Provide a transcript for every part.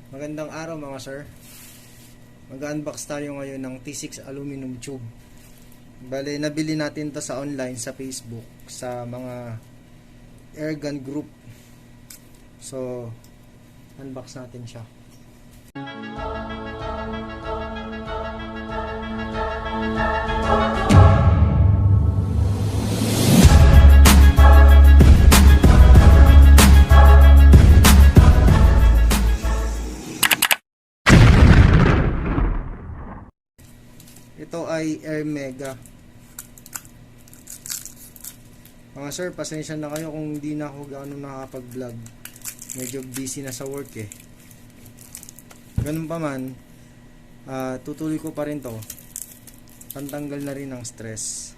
Magandang araw mga sir. Mag-unbox tayo ngayon ng T6 aluminum tube. Bale, nabili natin to sa online sa Facebook sa mga airgun group. So, unbox natin siya. Ito ay Air Mega. Mga sir, pasensya na kayo kung hindi na ako gaano nakakapag-vlog. Medyo busy na sa work eh. Ganun pa man, tutuloy ko pa rin to. Pantanggal na rin ng stress.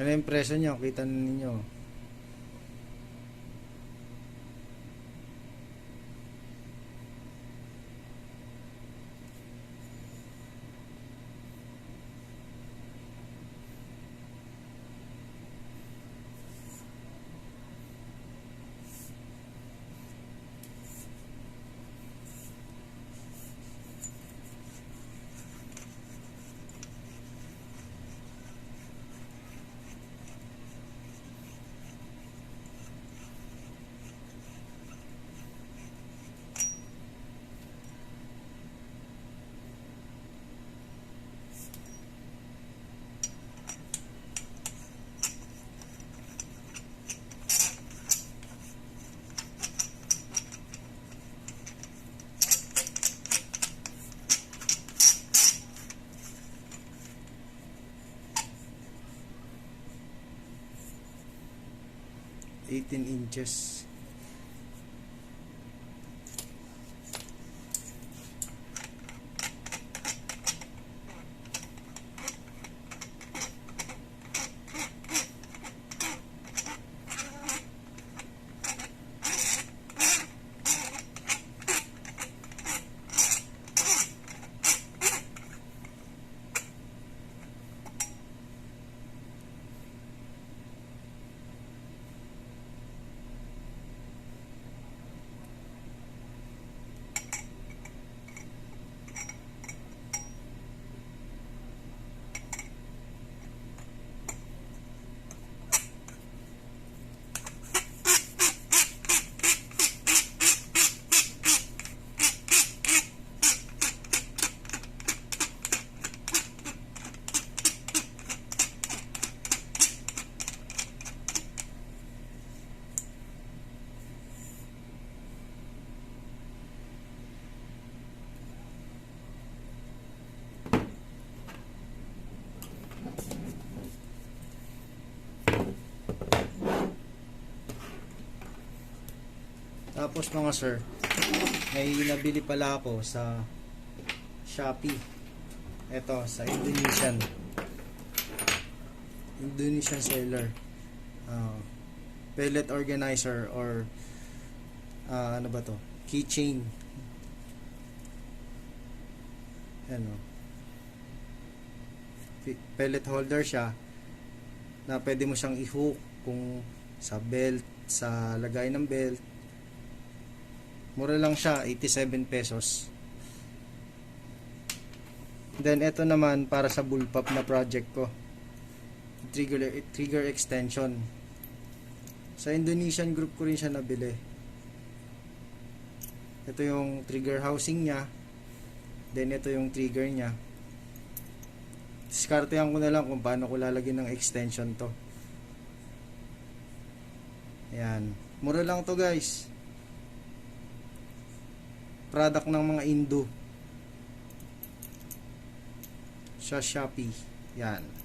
Ano yung presyo niya? Kita ninyo. Eighteen inches. Tapos mga sir, may nabili pala ako sa Shoppee. Ito, sa Indonesian seller. Pellet organizer or ano ba to? Keychain. Ano? Pellet holder siya na pwede mo siyang i-hook kung sa belt, sa lagay ng belt. Mura lang siya, 87 pesos. Then ito naman para sa bullpup na project ko. Trigger extension. Sa Indonesian group ko rin siya nabili. Ito yung trigger housing niya. Then ito yung trigger niya. Diskartehan ko na lang kung paano ko lalagyan ng extension to. Ayan. Mura lang to guys. Product ng mga Indo. Sa Shoppee. Yan.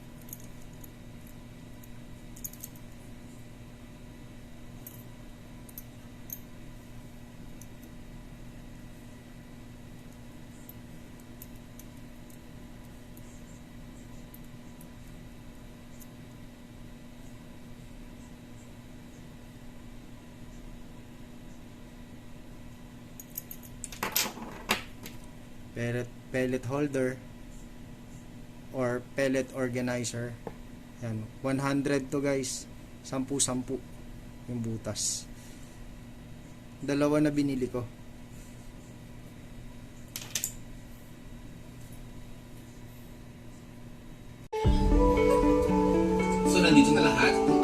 Pellet holder or pellet organizer. Yan, 100 to guys. 10-10 yung butas. Dalawa na binili ko. So nandito na lahat.